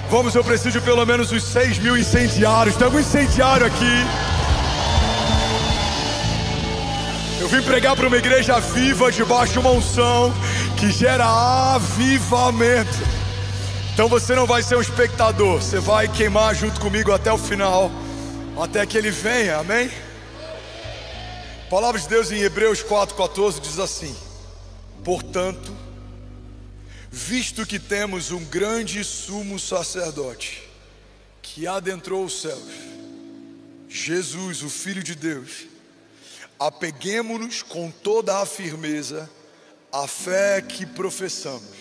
Vamos, eu preciso de pelo menos uns 6.000 incendiários. Tem algum incendiário aqui? Eu vim pregar para uma igreja viva, debaixo de uma unção que gera avivamento. Então você não vai ser um espectador, você vai queimar junto comigo até o final, até que ele venha, amém? A palavra de Deus em Hebreus 4,14 diz assim: portanto, visto que temos um grande sumo sacerdote que adentrou os céus, Jesus, o Filho de Deus, apeguemo-nos com toda a firmeza à fé que professamos,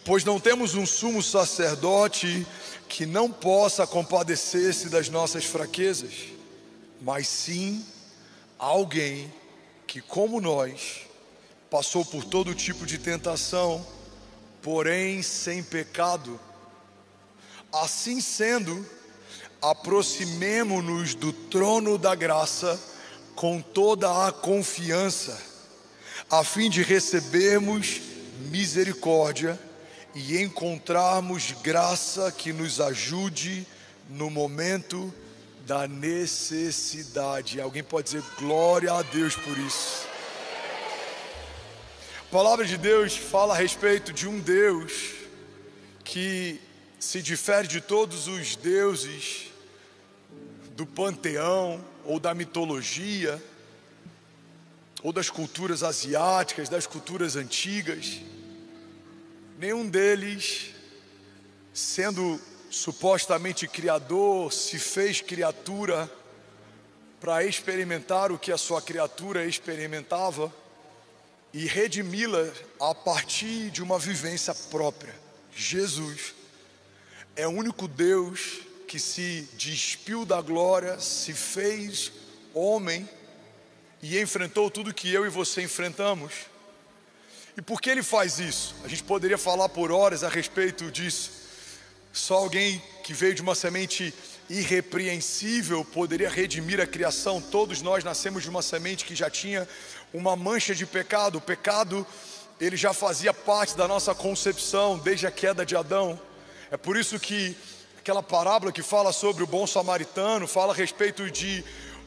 pois não temos um sumo sacerdote que não possa compadecer-se das nossas fraquezas, mas sim alguém que, como nós, passou por todo tipo de tentação, porém sem pecado. Assim sendo, aproximemo-nos do trono da graça com toda a confiança, a fim de recebermos misericórdia e encontrarmos graça que nos ajude no momento da necessidade. Alguém pode dizer glória a Deus por isso? A palavra de Deus fala a respeito de um Deus que se difere de todos os deuses do panteão ou da mitologia ou das culturas asiáticas, das culturas antigas. Nenhum deles, sendo supostamente criador, se fez criatura para experimentar o que a sua criatura experimentava e redimi-la a partir de uma vivência própria. Jesus é o único Deus que se despiu da glória, se fez homem e enfrentou tudo que eu e você enfrentamos. E por que ele faz isso? A gente poderia falar por horas a respeito disso. Só alguém que veio de uma semente irrepreensível poderia redimir a criação. Todos nós nascemos de uma semente que já tinha uma mancha de pecado. O pecado, ele já fazia parte da nossa concepção desde a queda de Adão. É por isso que aquela parábola que fala sobre o bom samaritano fala a respeito de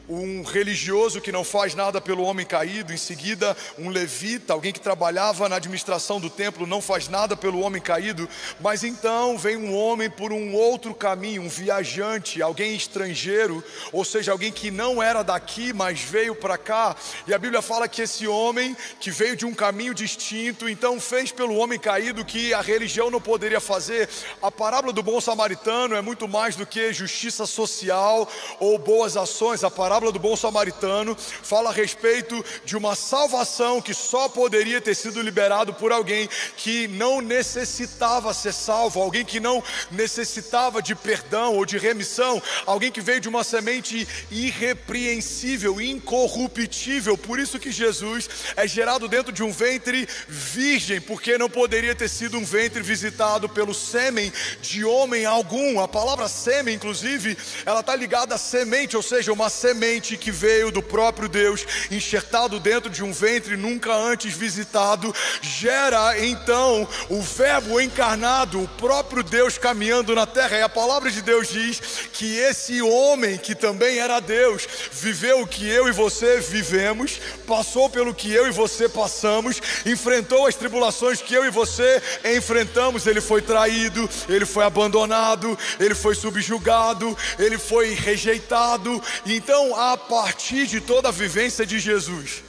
um religioso que não faz nada pelo homem caído. Em seguida, um levita, alguém que trabalhava na administração do templo, não faz nada pelo homem caído. Mas então vem um homem por um outro caminho, um viajante, alguém estrangeiro, ou seja, alguém que não era daqui, mas veio para cá. E a Bíblia fala que esse homem, que veio de um caminho distinto, então fez pelo homem caído que a religião não poderia fazer. A parábola do bom samaritano é muito mais do que justiça social ou boas ações. A parábola do bom samaritano fala a respeito de uma salvação que só poderia ter sido liberado por alguém que não necessitava ser salvo, alguém que não necessitava de perdão ou de remissão, alguém que veio de uma semente irrepreensível, incorruptível. Por isso que Jesus é gerado dentro de um ventre virgem, porque não poderia ter sido um ventre visitado pelo sêmen de homem algum. A palavra sêmen, inclusive, ela está ligada à semente, ou seja, uma semente que veio do próprio Deus, enxertado dentro de um ventre nunca antes visitado, gera então o verbo encarnado, o próprio Deus caminhando na terra. E a palavra de Deus diz que esse homem, que também era Deus, viveu o que eu e você vivemos, passou pelo que eu e você passamos, enfrentou as tribulações que eu e você enfrentamos. Ele foi traído, ele foi abandonado, ele foi subjugado, ele foi rejeitado. Então, a partir de toda a vivência de Jesus,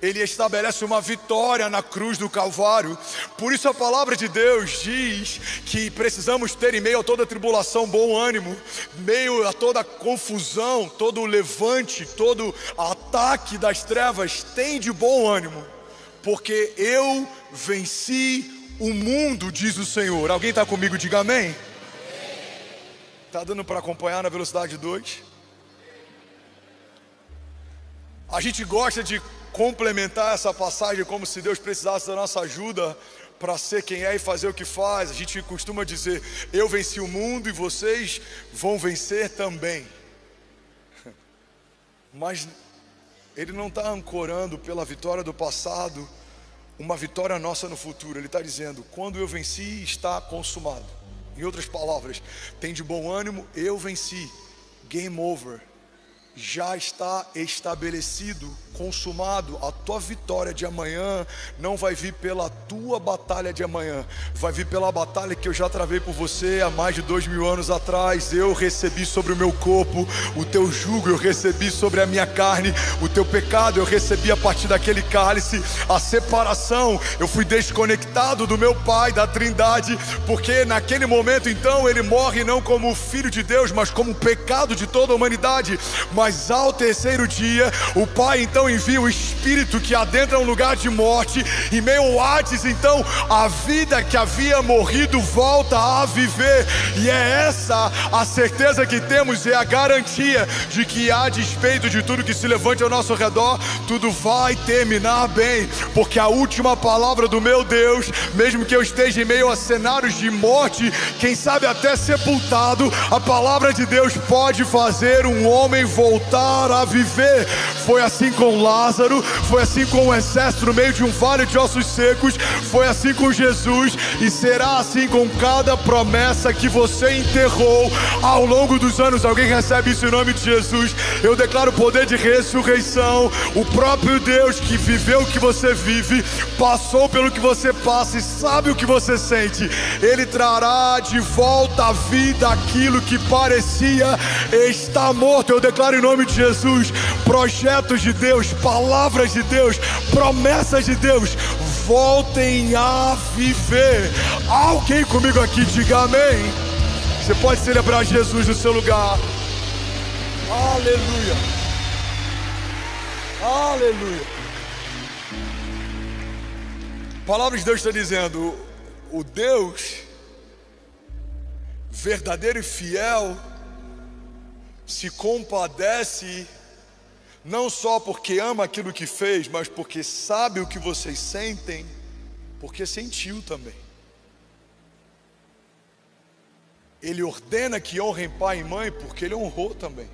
ele estabelece uma vitória na cruz do Calvário. Por isso a palavra de Deus diz que precisamos ter, em meio a toda tribulação, bom ânimo, meio a toda confusão, todo levante, todo ataque das trevas, tem de bom ânimo, porque eu venci o mundo, diz o Senhor. Alguém está comigo? Diga amém. Está dando para acompanhar na velocidade 2? A gente gosta de complementar essa passagem como se Deus precisasse da nossa ajuda para ser quem é e fazer o que faz. A gente costuma dizer: eu venci o mundo e vocês vão vencer também. Mas Ele não está ancorando pela vitória do passado uma vitória nossa no futuro. Ele está dizendo: quando eu venci, está consumado. Em outras palavras, tem de bom ânimo, eu venci. Game over. Já está estabelecido, consumado. A tua vitória de amanhã não vai vir pela tua batalha de amanhã, vai vir pela batalha que eu já travei por você há mais de 2000 anos atrás. Eu recebi sobre o meu corpo o teu jugo, eu recebi sobre a minha carne o teu pecado, eu recebi a partir daquele cálice a separação. Eu fui desconectado do meu Pai, da Trindade, porque naquele momento então ele morre não como filho de Deus, mas como pecado de toda a humanidade. Mas ao terceiro dia, o Pai então envia o Espírito que adentra um lugar de morte. Em meio ao Hades, então, a vida que havia morrido volta a viver. E é essa a certeza que temos, é a garantia de que, a despeito de tudo que se levante ao nosso redor, tudo vai terminar bem. Porque a última palavra do meu Deus, mesmo que eu esteja em meio a cenários de morte, quem sabe até sepultado, a palavra de Deus pode fazer um homem voltar a viver. Foi assim com Lázaro, foi assim com o exército no meio de um vale de ossos secos, foi assim com Jesus, e será assim com cada promessa que você enterrou ao longo dos anos. Alguém recebe isso em nome de Jesus? Eu declaro o poder de ressurreição. O próprio Deus que viveu o que você vive, passou pelo que você passa e sabe o que você sente, Ele trará de volta à vida aquilo que parecia estar morto. Eu declaro em nome de Jesus, projetos de Deus, palavras de Deus, promessas de Deus, voltem a viver. Alguém comigo aqui, diga amém. Você pode celebrar Jesus no seu lugar. Aleluia. Aleluia. A palavra de Deus está dizendo: o Deus verdadeiro e fiel se compadece, não só porque ama aquilo que fez, mas porque sabe o que vocês sentem, porque sentiu também. Ele ordena que honrem pai e mãe, porque Ele honrou também.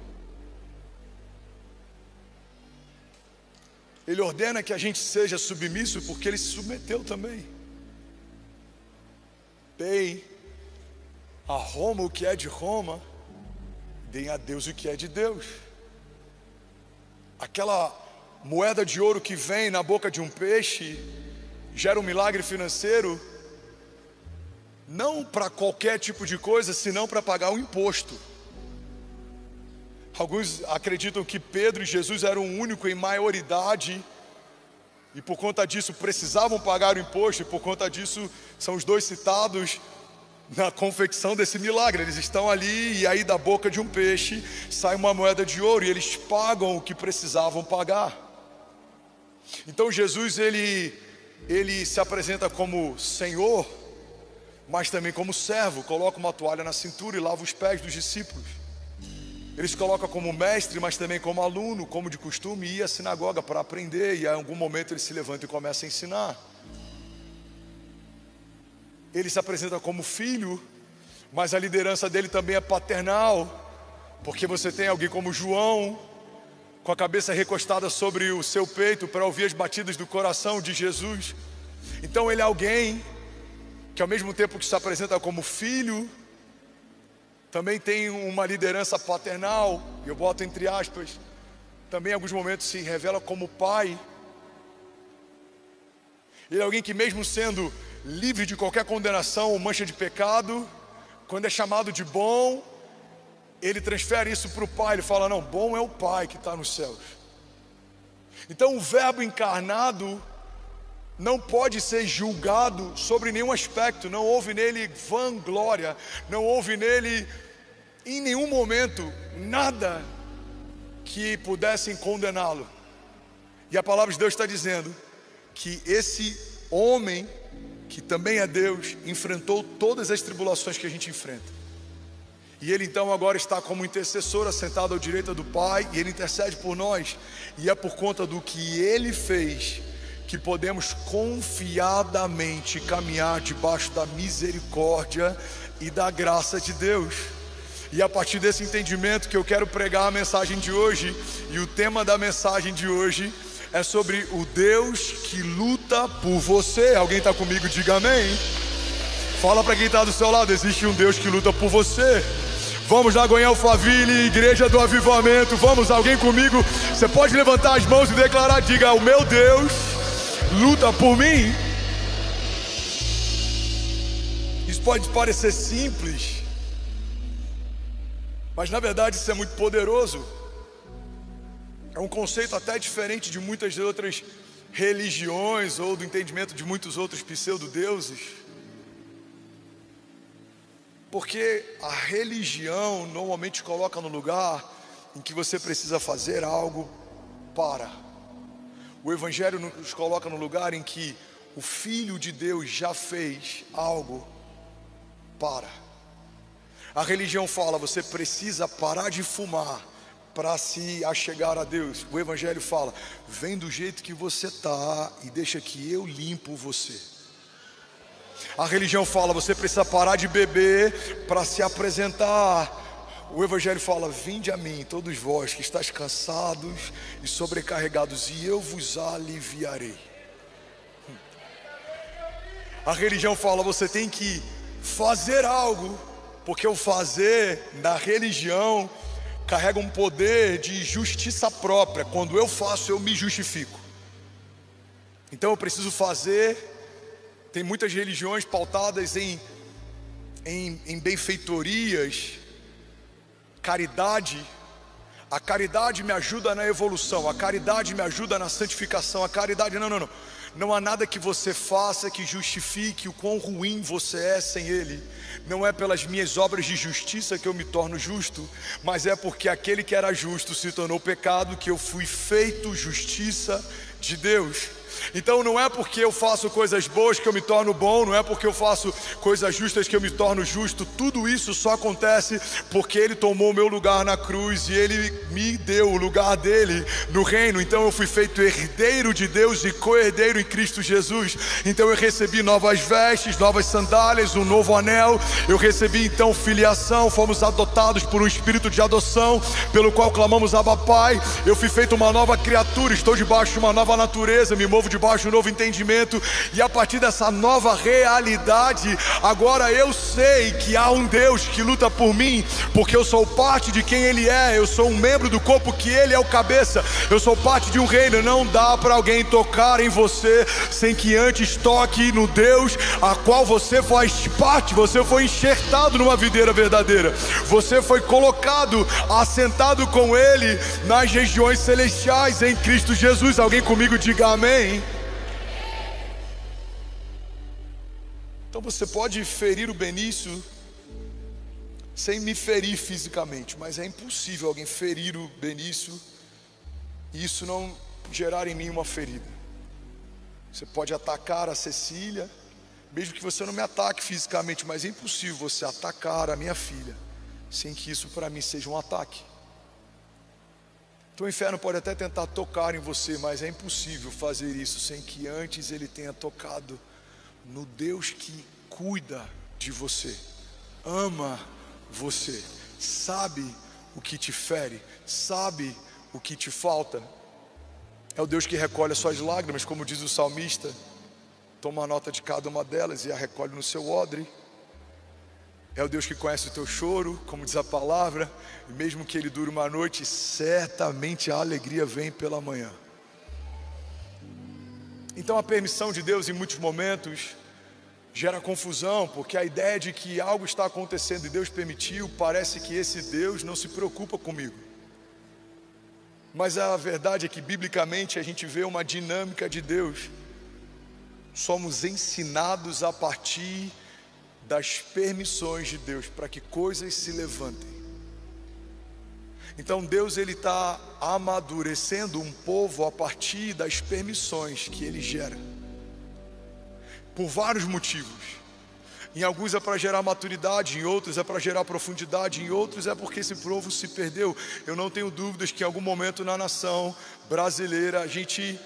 Ele ordena que a gente seja submisso, porque Ele se submeteu também. Deem a Roma o que é de Roma, deem a Deus o que é de Deus. Aquela moeda de ouro que vem na boca de um peixe gera um milagre financeiro, não para qualquer tipo de coisa, senão para pagar o imposto. Alguns acreditam que Pedro e Jesus eram o único em maioridade, e por conta disso precisavam pagar o imposto, e por conta disso são os dois citados na confecção desse milagre. Eles estão ali, e aí da boca de um peixe sai uma moeda de ouro, e eles pagam o que precisavam pagar. Então Jesus ele se apresenta como Senhor, mas também como servo. Coloca uma toalha na cintura e lava os pés dos discípulos. Ele se coloca como mestre, mas também como aluno, como de costume, ia à sinagoga para aprender, e em algum momento ele se levanta e começa a ensinar. Ele se apresenta como filho, mas a liderança dele também é paternal, porque você tem alguém como João, com a cabeça recostada sobre o seu peito para ouvir as batidas do coração de Jesus. Então ele é alguém que, ao mesmo tempo que se apresenta como filho, também tem uma liderança paternal, eu boto entre aspas. Também em alguns momentos se revela como pai. Ele é alguém que, mesmo sendo livre de qualquer condenação ou mancha de pecado, quando é chamado de bom, ele transfere isso para o Pai. Ele fala: não, bom é o Pai que está nos céus. Então o verbo encarnado não pode ser julgado sobre nenhum aspecto. Não houve nele vanglória, não houve nele em nenhum momento nada que pudessem condená-lo. E a palavra de Deus está dizendo que esse homem, que também é Deus, enfrentou todas as tribulações que a gente enfrenta. E ele então agora está como intercessor, assentado à direita do Pai, e ele intercede por nós. E é por conta do que ele fez que podemos confiadamente caminhar debaixo da misericórdia e da graça de Deus. E a partir desse entendimento que eu quero pregar a mensagem de hoje. E o tema da mensagem de hoje é sobre o Deus que luta por você. Alguém está comigo? Diga amém. Fala para quem está do seu lado, existe um Deus que luta por você. Vamos lá, Goiânia Alphaville, Igreja do Avivamento. Vamos, alguém comigo? Você pode levantar as mãos e declarar, diga: o meu Deus luta por mim. Isso pode parecer simples, mas na verdade isso é muito poderoso. É um conceito até diferente de muitas outras religiões ou do entendimento de muitos outros pseudo-deuses. Porque a religião normalmente coloca no lugar em que você precisa fazer algo para. O Evangelho nos coloca no lugar em que o Filho de Deus já fez algo para. A religião fala, você precisa parar de fumar para se achegar a Deus. O Evangelho fala, vem do jeito que você está e deixa que eu limpo você. A religião fala, você precisa parar de beber para se apresentar. O Evangelho fala, vinde a mim, todos vós que estáis cansados e sobrecarregados, e eu vos aliviarei. A religião fala, você tem que fazer algo, porque o fazer na religião carrega um poder de justiça própria. Quando eu faço, eu me justifico. Então eu preciso fazer. Tem muitas religiões pautadas em benfeitorias, caridade. A caridade me ajuda na evolução, a caridade me ajuda na santificação. A caridade, não há nada que você faça que justifique o quão ruim você é sem Ele. Não é pelas minhas obras de justiça que eu me torno justo, mas é porque aquele que era justo se tornou pecado, que eu fui feito justiça de Deus. Então não é porque eu faço coisas boas que eu me torno bom, não é porque eu faço coisas justas que eu me torno justo. Tudo isso só acontece porque Ele tomou o meu lugar na cruz e Ele me deu o lugar dele no reino. Então eu fui feito herdeiro de Deus e co-herdeiro em Cristo Jesus. Então eu recebi novas vestes, novas sandálias, um novo anel. Eu recebi então filiação, fomos adotados por um espírito de adoção, pelo qual clamamos Abba Pai. Eu fui feito uma nova criatura, estou debaixo de uma nova natureza, me movo debaixo de um novo entendimento, e a partir dessa nova realidade, agora eu sei que há um Deus que luta por mim, porque eu sou parte de quem Ele é, eu sou um membro do corpo que Ele é o cabeça, eu sou parte de um reino. Não dá para alguém tocar em você sem que antes toque no Deus a qual você faz parte. Você foi enxertado numa videira verdadeira, você foi colocado, assentado com Ele nas regiões celestiais em Cristo Jesus. Alguém comigo diga amém. Então você pode ferir o Benício sem me ferir fisicamente, mas é impossível alguém ferir o Benício e isso não gerar em mim uma ferida. Você pode atacar a Cecília, mesmo que você não me ataque fisicamente, mas é impossível você atacar a minha filha sem que isso para mim seja um ataque. Então o inferno pode até tentar tocar em você, mas é impossível fazer isso sem que antes ele tenha tocado no Deus que cuida de você, ama você, sabe o que te fere, sabe o que te falta. É o Deus que recolhe as suas lágrimas, como diz o salmista. Toma nota de cada uma delas e a recolhe no seu odre. É o Deus que conhece o teu choro, como diz a palavra, e mesmo que ele dure uma noite, certamente a alegria vem pela manhã. Então a permissão de Deus em muitos momentos gera confusão, porque a ideia de que algo está acontecendo e Deus permitiu, parece que esse Deus não se preocupa comigo. Mas a verdade é que biblicamente a gente vê uma dinâmica de Deus. Somos ensinados a partir das permissões de Deus para que coisas se levantem. Então Deus ele está amadurecendo um povo a partir das permissões que Ele gera, por vários motivos. Em alguns é para gerar maturidade, em outros é para gerar profundidade, em outros é porque esse povo se perdeu. Eu não tenho dúvidas que em algum momento na nação brasileira a gente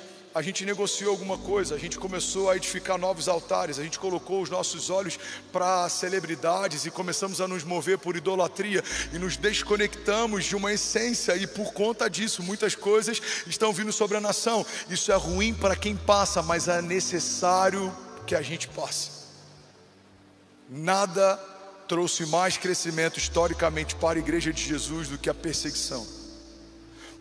negociou alguma coisa, a gente começou a edificar novos altares, a gente colocou os nossos olhos para celebridades e começamos a nos mover por idolatria e nos desconectamos de uma essência, e por conta disso muitas coisas estão vindo sobre a nação. Isso é ruim para quem passa, mas é necessário que a gente passe. Nada trouxe mais crescimento historicamente para a igreja de Jesus do que a perseguição.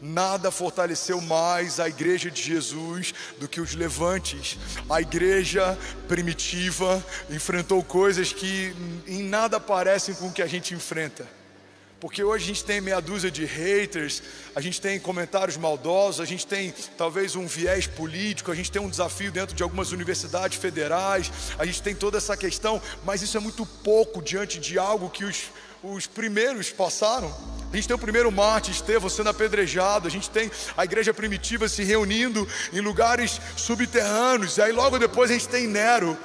Nada fortaleceu mais a igreja de Jesus do que os levantes. A igreja primitiva enfrentou coisas que em nada parecem com o que a gente enfrenta. Porque hoje a gente tem meia dúzia de haters, a gente tem comentários maldosos, a gente tem talvez um viés político, a gente tem um desafio dentro de algumas universidades federais, a gente tem toda essa questão, mas isso é muito pouco diante de algo que os primeiros passaram. A gente tem o primeiro mártir, Estevão, sendo apedrejado. A gente tem a igreja primitiva se reunindo em lugares subterrâneos. E aí logo depois a gente tem Nero,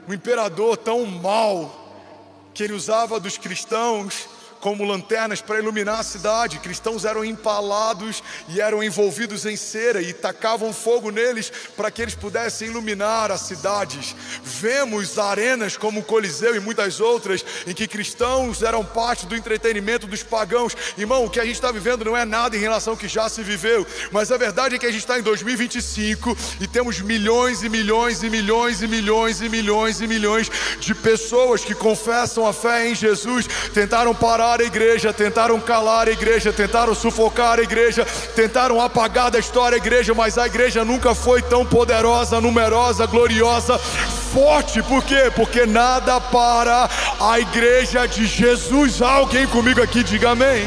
um imperador tão mau, que ele usava dos cristãos como lanternas para iluminar a cidade. Cristãos eram empalados e eram envolvidos em cera e tacavam fogo neles para que eles pudessem iluminar as cidades. Vemos arenas como o Coliseu e muitas outras em que cristãos eram parte do entretenimento dos pagãos. Irmão, o que a gente está vivendo não é nada em relação ao que já se viveu, mas a verdade é que a gente está em 2025 e temos milhões e milhões e milhões e milhões e milhões e milhões de pessoas que confessam a fé em Jesus, tentaram parar a igreja, tentaram calar a igreja, tentaram sufocar a igreja, tentaram apagar da história a igreja, mas a igreja nunca foi tão poderosa, numerosa, gloriosa, forte. Por quê? Porque nada para a igreja de Jesus. Alguém comigo aqui diga amém.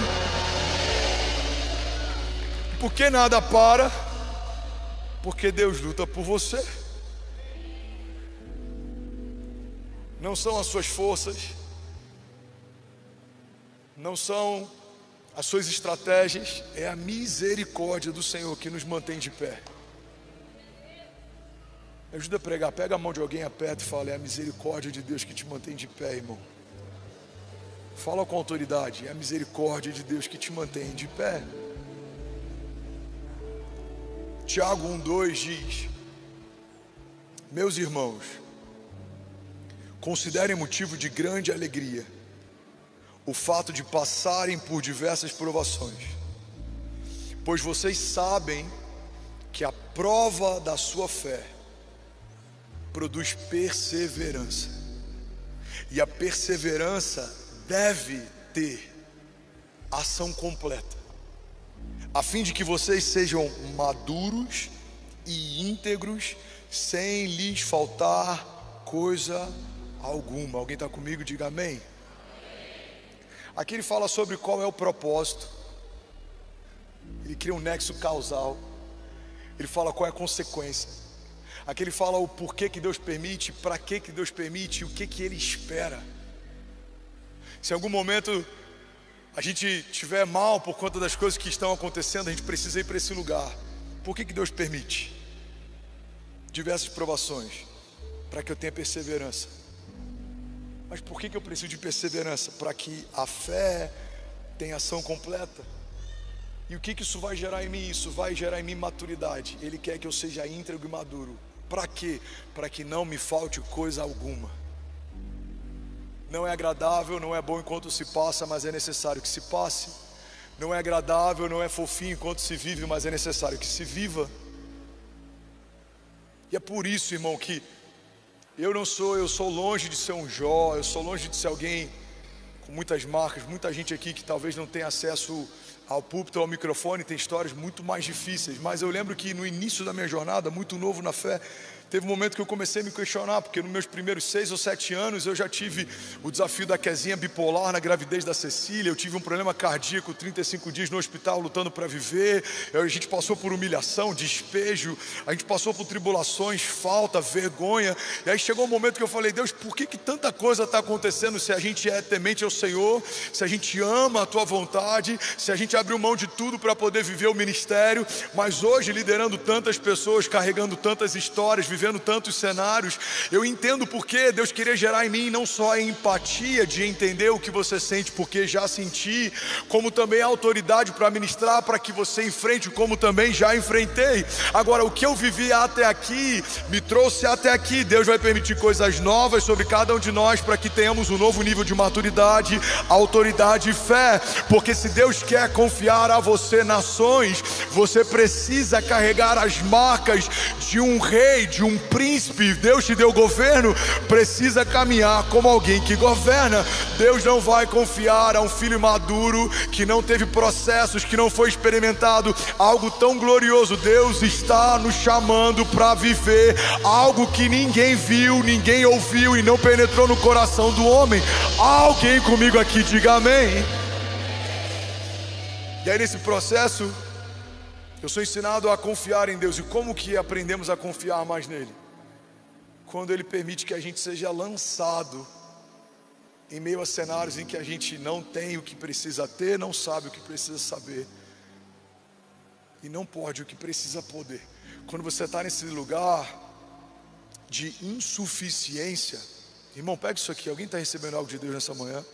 Por que nada para? Porque Deus luta por você. Não são as suas forças, não são as suas estratégias, é a misericórdia do Senhor que nos mantém de pé. Me ajuda a pregar, pega a mão de alguém, aperta e fala: é a misericórdia de Deus que te mantém de pé, irmão. Fala com autoridade: é a misericórdia de Deus que te mantém de pé. Tiago 1:2 diz: meus irmãos, considerem motivo de grande alegria o fato de passarem por diversas provações, pois vocês sabem que a prova da sua fé produz perseverança, e a perseverança deve ter ação completa, a fim de que vocês sejam maduros e íntegros, sem lhes faltar coisa alguma. Alguém está comigo? Diga amém. Aqui ele fala sobre qual é o propósito, ele cria um nexo causal, ele fala qual é a consequência. Aqui ele fala o porquê que Deus permite, para que Deus permite, o que ele espera. Se em algum momento a gente estiver mal por conta das coisas que estão acontecendo, a gente precisa ir para esse lugar. Por que Deus permite diversas provações? Para que eu tenha perseverança. Mas por que eu preciso de perseverança? Para que a fé tenha ação completa. E o que isso vai gerar em mim? Isso vai gerar em mim maturidade. Ele quer que eu seja íntegro e maduro. Para quê? Para que não me falte coisa alguma. Não é agradável, não é bom enquanto se passa, mas é necessário que se passe. Não é agradável, não é fofinho enquanto se vive, mas é necessário que se viva. E é por isso, irmão, que eu sou longe de ser um Jó, eu sou longe de ser alguém com muitas marcas, muita gente aqui que talvez não tenha acesso ao púlpito, ao microfone, tem histórias muito mais difíceis, mas eu lembro que no início da minha jornada, muito novo na fé, teve um momento que eu comecei a me questionar, porque nos meus primeiros 6 ou 7 anos eu já tive o desafio da Kezinha bipolar na gravidez da Cecília, eu tive um problema cardíaco, 35 dias no hospital lutando para viver, a gente passou por humilhação, despejo, a gente passou por tribulações, falta, vergonha, e aí chegou um momento que eu falei: Deus, por que tanta coisa está acontecendo se a gente é temente ao Senhor, se a gente ama a Tua vontade, se a gente abriu mão de tudo para poder viver o ministério, mas hoje liderando tantas pessoas, carregando tantas histórias, vivendo tantos cenários, eu entendo porque Deus queria gerar em mim não só a empatia de entender o que você sente, porque já senti, como também a autoridade para ministrar, para que você enfrente como também já enfrentei. Agora, o que eu vivi até aqui, me trouxe até aqui. Deus vai permitir coisas novas sobre cada um de nós, para que tenhamos um novo nível de maturidade, autoridade e fé, porque se Deus quer confiar a você nações, você precisa carregar as marcas de um rei, de um um príncipe, Deus te deu governo, precisa caminhar como alguém que governa. Deus não vai confiar a um filho maduro que não teve processos, que não foi experimentado algo tão glorioso. Deus está nos chamando para viver algo que ninguém viu, ninguém ouviu e não penetrou no coração do homem. Alguém comigo aqui, diga amém. E aí nesse processo eu sou ensinado a confiar em Deus. E como que aprendemos a confiar mais nele? Quando ele permite que a gente seja lançado em meio a cenários em que a gente não tem o que precisa ter, não sabe o que precisa saber e não pode o que precisa poder. Quando você está nesse lugar de insuficiência, irmão, pega isso aqui. Alguém está recebendo algo de Deus nessa manhã?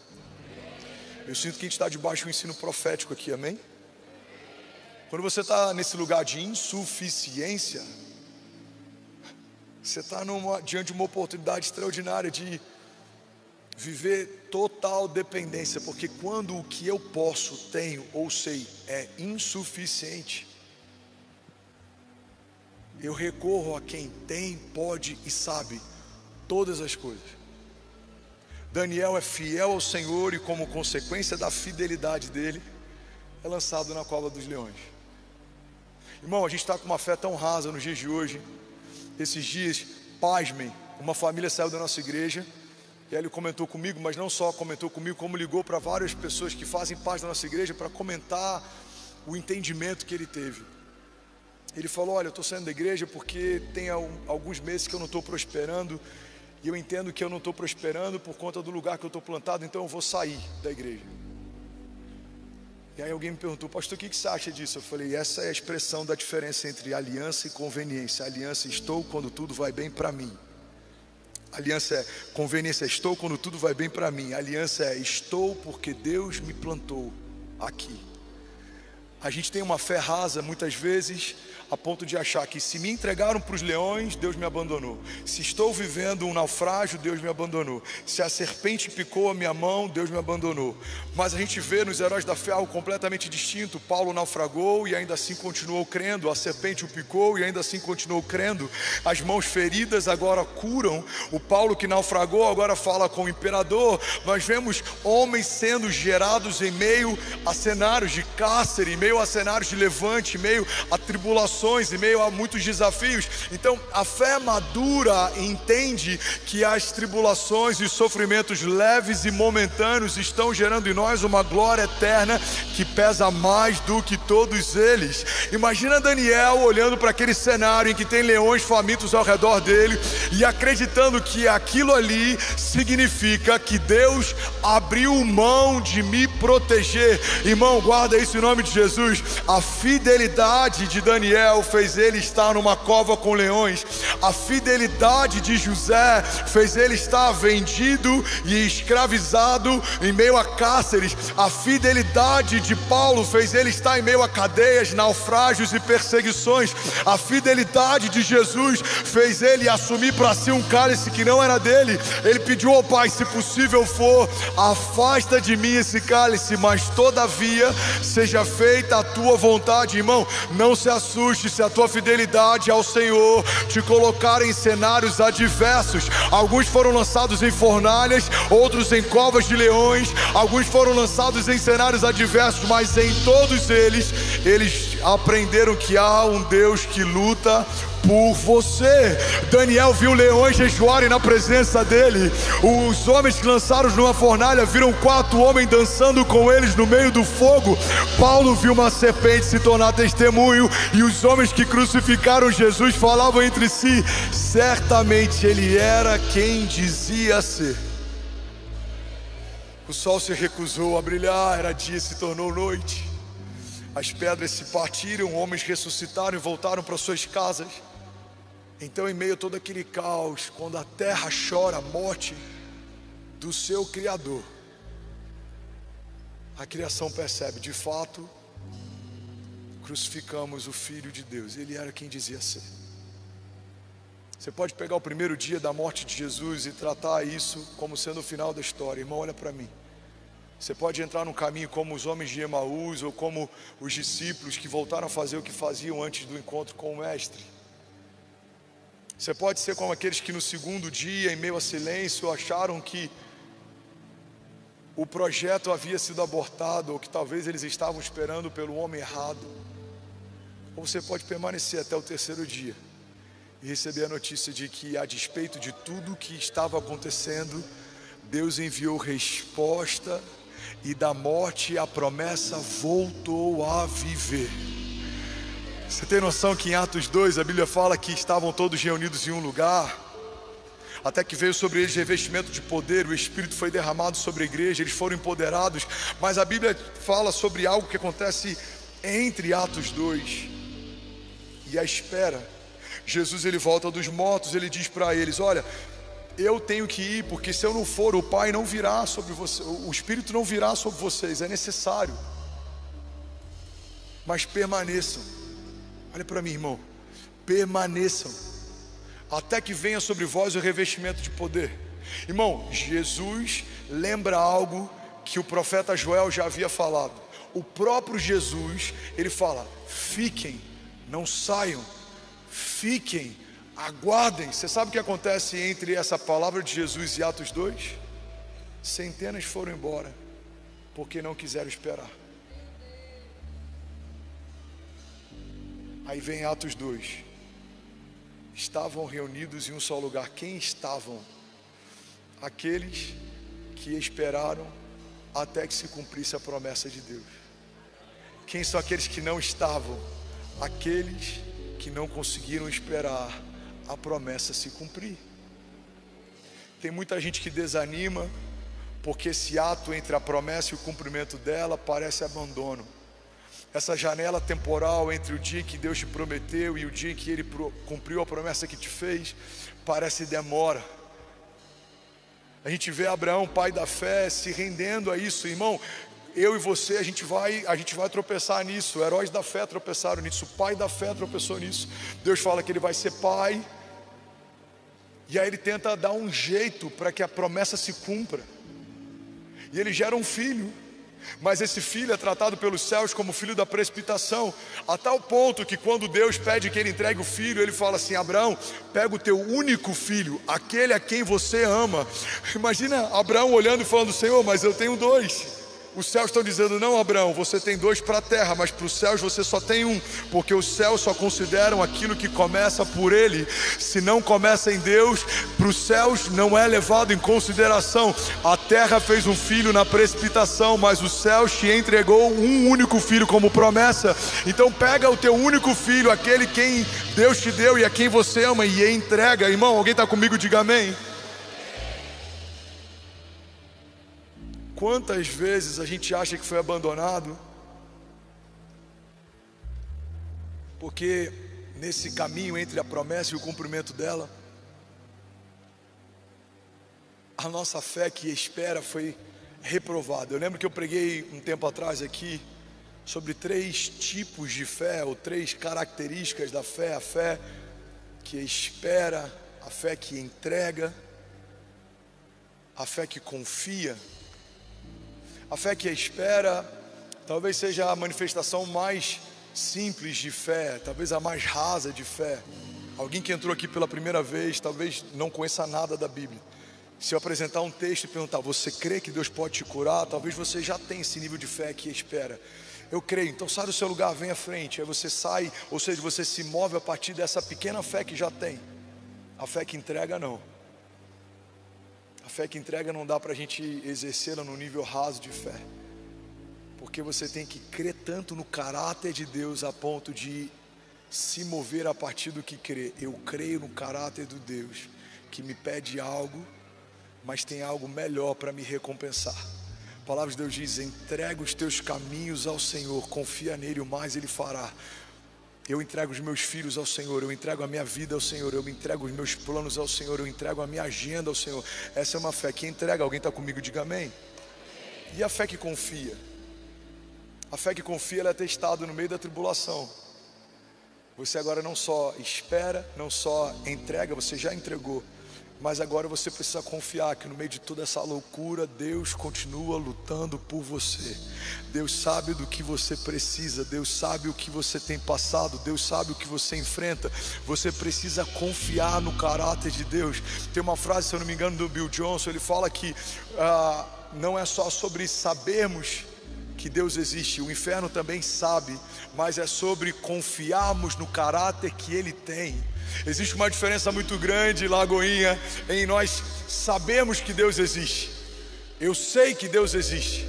Eu sinto que a gente está debaixo de um ensino profético aqui, amém? Quando você está nesse lugar de insuficiência, você está diante de uma oportunidade extraordinária de viver total dependência, porque quando o que eu posso, tenho ou sei é insuficiente, eu recorro a quem tem, pode e sabe todas as coisas. Daniel é fiel ao Senhor e, como consequência da fidelidade dele, é lançado na cova dos leões. Irmão, a gente está com uma fé tão rasa nos dias de hoje. Esses dias, pasmem, uma família saiu da nossa igreja e ele comentou comigo, mas não só comentou comigo, como ligou para várias pessoas que fazem parte da nossa igreja para comentar o entendimento que ele teve. Ele falou: olha, eu estou saindo da igreja porque tem alguns meses que eu não estou prosperando, e eu entendo que eu não estou prosperando por conta do lugar que eu estou plantado, então eu vou sair da igreja. E aí alguém me perguntou: pastor, o que você acha disso? Eu falei: essa é a expressão da diferença entre aliança e conveniência. Aliança, estou quando tudo vai bem para mim. Aliança é conveniência, estou quando tudo vai bem para mim. Aliança é estou porque Deus me plantou aqui. A gente tem uma fé rasa muitas vezes, a ponto de achar que se me entregaram para os leões, Deus me abandonou. Se estou vivendo um naufrágio, Deus me abandonou. Se a serpente picou a minha mão, Deus me abandonou. Mas a gente vê nos heróis da fé algo completamente distinto. Paulo naufragou e ainda assim continuou crendo. A serpente o picou e ainda assim continuou crendo. As mãos feridas agora curam. O Paulo que naufragou agora fala com o imperador. Nós vemos homens sendo gerados em meio a cenários de cárcere, em meio a cenários de levante, em meio a tribulações, em meio a muitos desafios. Então a fé madura entende que as tribulações e sofrimentos leves e momentâneos estão gerando em nós uma glória eterna que pesa mais do que todos eles. Imagina Daniel olhando para aquele cenário em que tem leões famintos ao redor dele e acreditando que aquilo ali significa que Deus abriu mão de me proteger. Irmão, guarda isso em nome de Jesus. A fidelidade de Daniel fez ele estar numa cova com leões. A fidelidade de José fez ele estar vendido e escravizado em meio a cárceres. A fidelidade de Paulo fez ele estar em meio a cadeias, naufrágios e perseguições. A fidelidade de Jesus fez ele assumir para si um cálice que não era dele. Ele pediu ao Pai: se possível for, afasta de mim esse cálice, mas todavia seja feita a tua vontade. Irmão, não se assuste se a tua fidelidade ao Senhor te colocar em cenários adversos. Alguns foram lançados em fornalhas, outros em covas de leões. Alguns foram lançados em cenários adversos, mas em todos eles aprenderam que há um Deus que luta por você. Daniel viu leões jejuarem na presença dele. Os homens que lançaram numa fornalha viram 4 homens dançando com eles no meio do fogo. Paulo viu uma serpente se tornar testemunho, e os homens que crucificaram Jesus falavam entre si: certamente ele era quem dizia ser. O sol se recusou a brilhar, era dia e se tornou noite. As pedras se partiram, homens ressuscitaram e voltaram para suas casas. Então, em meio a todo aquele caos, quando a terra chora a morte do seu Criador, a criação percebe: de fato, crucificamos o Filho de Deus. Ele era quem dizia ser. Você pode pegar o primeiro dia da morte de Jesus e tratar isso como sendo o final da história. Irmão, olha para mim. Você pode entrar num caminho como os homens de Emaús, ou como os discípulos que voltaram a fazer o que faziam antes do encontro com o Mestre. Você pode ser como aqueles que no segundo dia, em meio a silêncio, acharam que o projeto havia sido abortado, ou que talvez eles estavam esperando pelo homem errado. Ou você pode permanecer até o terceiro dia e receber a notícia de que, a despeito de tudo o que estava acontecendo, Deus enviou resposta, e da morte a promessa voltou a viver. Você tem noção que em Atos 2 a Bíblia fala que estavam todos reunidos em um lugar, até que veio sobre eles revestimento de poder, o Espírito foi derramado sobre a igreja, eles foram empoderados. Mas a Bíblia fala sobre algo que acontece entre Atos 2 e a espera. Jesus, ele volta dos mortos, ele diz para eles: olha, eu tenho que ir, porque se eu não for, o Pai não virá sobre você, o Espírito não virá sobre vocês, é necessário. Mas permaneçam. Olha para mim, irmão, permaneçam até que venha sobre vós o revestimento de poder. Irmão, Jesus lembra algo que o profeta Joel já havia falado. O próprio Jesus, ele fala: fiquem, não saiam, fiquem, aguardem. Você sabe o que acontece entre essa palavra de Jesus e Atos 2? Centenas foram embora, porque não quiseram esperar. Aí vem Atos 2. Estavam reunidos em um só lugar. Quem estavam? Aqueles que esperaram até que se cumprisse a promessa de Deus. Quem são aqueles que não estavam? Aqueles que não conseguiram esperar a promessa se cumprir. Tem muita gente que desanima, porque esse ato entre a promessa e o cumprimento dela parece abandono. Essa janela temporal entre o dia que Deus te prometeu e o dia que Ele cumpriu a promessa que te fez, parece demora. A gente vê Abraão, pai da fé, se rendendo a isso. Irmão, eu e você, a gente vai tropeçar nisso. Heróis da fé tropeçaram nisso, o pai da fé tropeçou nisso. Deus fala que Ele vai ser pai, e aí Ele tenta dar um jeito para que a promessa se cumpra, e Ele gera um filho. Mas esse filho é tratado pelos céus como filho da precipitação, a tal ponto que quando Deus pede que ele entregue o filho, ele fala assim: Abraão, pega o teu único filho, aquele a quem você ama. Imagina Abraão olhando e falando: Senhor, mas eu tenho dois. Os céus estão dizendo: não, Abraão, você tem dois para a terra, mas para os céus você só tem um, porque os céus só consideram aquilo que começa por Ele. Se não começa em Deus, para os céus não é levado em consideração. A terra fez um filho na precipitação, mas os céus te entregou um único filho como promessa. Então pega o teu único filho, aquele quem Deus te deu e a quem você ama, e entrega. Irmão, alguém está comigo? Diga amém. Quantas vezes a gente acha que foi abandonado, porque nesse caminho entre a promessa e o cumprimento dela, a nossa fé que espera foi reprovada. Eu lembro que eu preguei um tempo atrás aqui sobre 3 tipos de fé, ou 3 características da fé: a fé que espera, a fé que entrega, a fé que confia. A fé que espera talvez seja a manifestação mais simples de fé, talvez a mais rasa de fé. Alguém que entrou aqui pela primeira vez, talvez não conheça nada da Bíblia. Se eu apresentar um texto e perguntar: você crê que Deus pode te curar? Talvez você já tenha esse nível de fé que espera. Eu creio. Então sai do seu lugar, vem à frente. Aí você sai, ou seja, você se move a partir dessa pequena fé que já tem. A fé que entrega não. A fé que entrega não dá para a gente exercê-la no nível raso de fé, porque você tem que crer tanto no caráter de Deus a ponto de se mover a partir do que crê. Eu creio no caráter do Deus que me pede algo, mas tem algo melhor para me recompensar. A palavra de Deus diz: entrega os teus caminhos ao Senhor, confia nele, o mais ele fará. Eu entrego os meus filhos ao Senhor, eu entrego a minha vida ao Senhor, eu entrego os meus planos ao Senhor, eu entrego a minha agenda ao Senhor. Essa é uma fé que entrega. Alguém está comigo? Diga amém. E a fé que confia? A fé que confia, ela é testada no meio da tribulação. Você agora não só espera, não só entrega, você já entregou. Mas agora você precisa confiar que no meio de toda essa loucura, Deus continua lutando por você. Deus sabe do que você precisa, Deus sabe o que você tem passado, Deus sabe o que você enfrenta. Você precisa confiar no caráter de Deus. Tem uma frase, se eu não me engano, do Bill Johnson. Ele fala que não é só sobre sabermos que Deus existe, o inferno também sabe, mas é sobre confiarmos no caráter que Ele tem. Existe uma diferença muito grande, Lagoinha, em nós sabermos que Deus existe. Eu sei que Deus existe,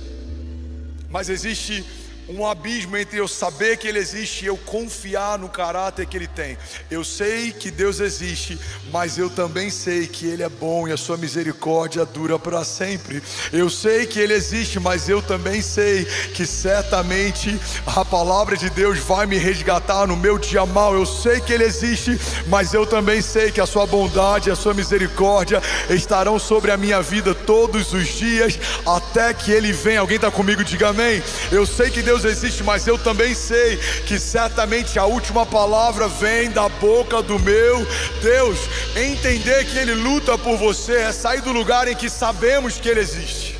mas existe um abismo entre eu saber que Ele existe e eu confiar no caráter que Ele tem. Eu sei que Deus existe, mas eu também sei que Ele é bom e a sua misericórdia dura para sempre. Eu sei que Ele existe, mas eu também sei que certamente a palavra de Deus vai me resgatar no meu dia mal. Eu sei que Ele existe, mas eu também sei que a sua bondade e a sua misericórdia estarão sobre a minha vida todos os dias, até que Ele venha. Alguém está comigo? Diga amém. Eu sei que Deus existe, mas eu também sei que certamente a última palavra vem da boca do meu Deus. Entender que Ele luta por você é sair do lugar em que sabemos que Ele existe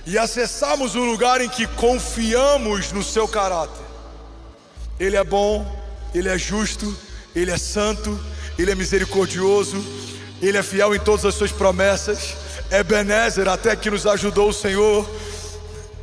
e acessarmos um lugar em que confiamos no seu caráter. Ele é bom, Ele é justo, Ele é santo, Ele é misericordioso, Ele é fiel em todas as suas promessas. Ebenezer, até que nos ajudou o Senhor.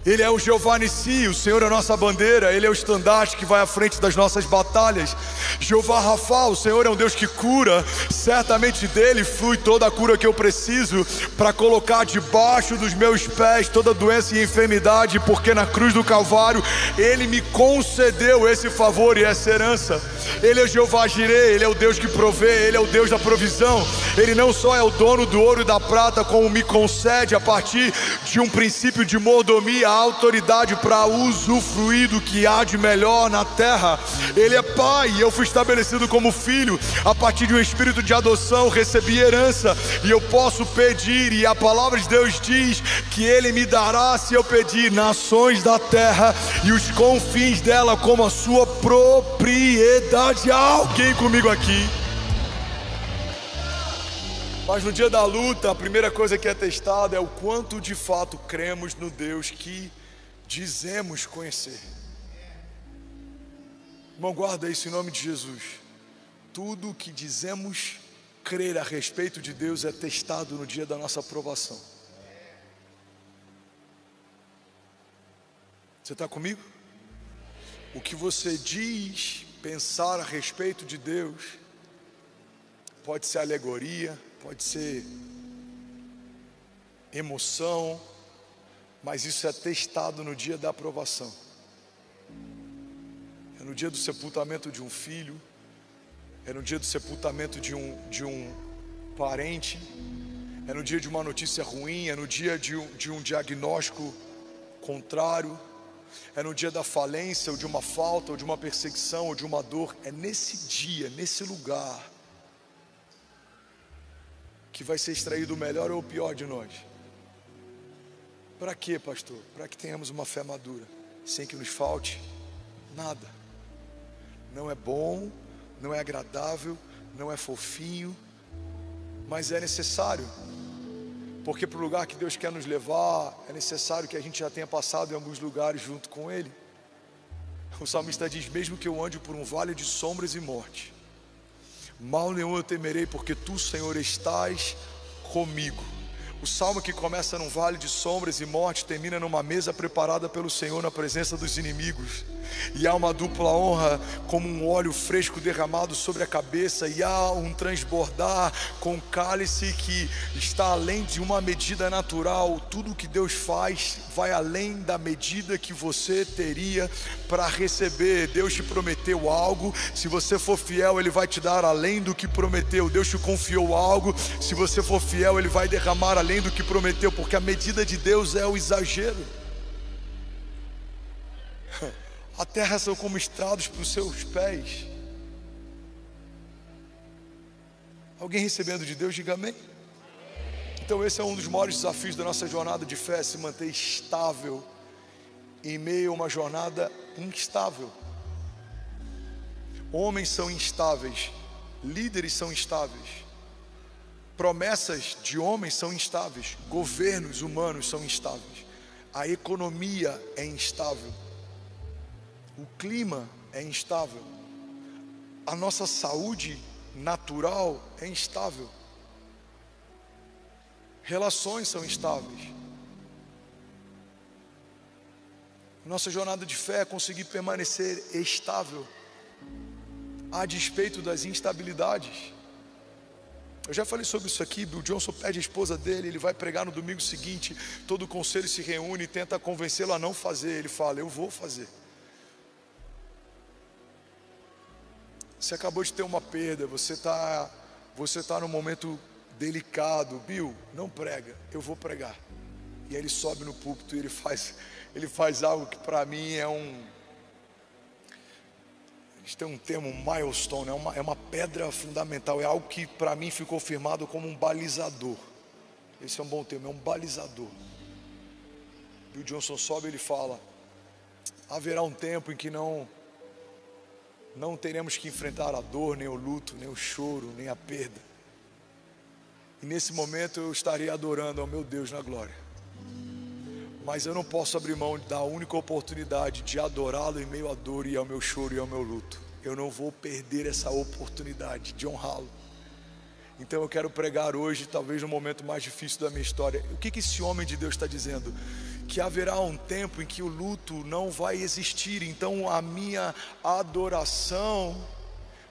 Ele é o Jeová Nissi, o Senhor é a nossa bandeira. Ele é o estandarte que vai à frente das nossas batalhas. Jeová Rafa, o Senhor é um Deus que cura. Certamente dele flui toda a cura que eu preciso para colocar debaixo dos meus pés toda doença e enfermidade, porque na cruz do Calvário Ele me concedeu esse favor e essa herança. Ele é Jeová Jireh, Ele é o Deus que provê, Ele é o Deus da provisão. Ele não só é o dono do ouro e da prata, como me concede a partir de um princípio de mordomia a autoridade para usufruir do que há de melhor na terra. Ele é pai e eu fui estabelecido como filho. A partir de um espírito de adoção recebi herança e eu posso pedir, e a palavra de Deus diz que Ele me dará, se eu pedir, nações da terra e os confins dela como a sua propriedade. Alguém comigo aqui? Mas no dia da luta, a primeira coisa que é testada é o quanto de fato cremos no Deus que dizemos conhecer. Irmão, guarda isso em nome de Jesus. Tudo que dizemos crer a respeito de Deus é testado no dia da nossa aprovação. Você está comigo? O que você diz pensar a respeito de Deus pode ser alegoria, pode ser emoção, mas isso é testado no dia da aprovação. É no dia do sepultamento de um filho, é no dia do sepultamento de um parente, é no dia de uma notícia ruim, é no dia de um diagnóstico contrário, é no dia da falência, ou de uma falta, ou de uma perseguição, ou de uma dor. É nesse dia, nesse lugar, que vai ser extraído o melhor ou o pior de nós. Para quê, pastor? Para que tenhamos uma fé madura, sem que nos falte nada. Não é bom, não é agradável, não é fofinho, mas é necessário, porque para o lugar que Deus quer nos levar, é necessário que a gente já tenha passado em alguns lugares junto com Ele. O salmista diz: mesmo que eu ande por um vale de sombras e morte, mal nenhum eu temerei, porque Tu, Senhor, estás comigo. O salmo que começa num vale de sombras e morte termina numa mesa preparada pelo Senhor na presença dos inimigos. E há uma dupla honra, como um óleo fresco derramado sobre a cabeça, e há um transbordar com um cálice que está além de uma medida natural. Tudo que Deus faz vai além da medida que você teria para receber. Deus te prometeu algo, se você for fiel, Ele vai te dar além do que prometeu. Deus te confiou algo, se você for fiel, Ele vai derramar além do que prometeu, porque a medida de Deus é o exagero. A terra são como estrados para os seus pés. Alguém recebendo de Deus, diga amém. Então esse é um dos maiores desafios da nossa jornada de fé, se manter estável em meio a uma jornada instável. Homens são instáveis, líderes são instáveis, Promessas de homens são instáveis, governos humanos são instáveis, a economia é instável, o clima é instável, a nossa saúde natural é instável, relações são instáveis. Nossa jornada de fé é conseguir permanecer estável a despeito das instabilidades. Eu já falei sobre isso aqui. Bill Johnson pede a esposa dele, ele vai pregar no domingo seguinte, todo o conselho se reúne e tenta convencê-lo a não fazer. Ele fala: eu vou fazer. Você acabou de ter uma perda, você está num momento delicado. Bill, não prega, eu vou pregar. E aí ele sobe no púlpito e ele faz algo que para mim é eles têm um termo, milestone, é uma pedra fundamental, é algo que para mim ficou firmado como um balizador. Esse é um bom termo, é um balizador. Bill Johnson sobe e ele fala: haverá um tempo em que não teremos que enfrentar a dor, nem o luto, nem o choro, nem a perda. E nesse momento eu estarei adorando ao meu Deus na glória. Mas eu não posso abrir mão da única oportunidade de adorá-lo em meio à dor e ao meu choro e ao meu luto. Eu não vou perder essa oportunidade de honrá-lo. Então eu quero pregar hoje, talvez no momento mais difícil da minha história. O que esse homem de Deus está dizendo? Que haverá um tempo em que o luto não vai existir. Então a minha adoração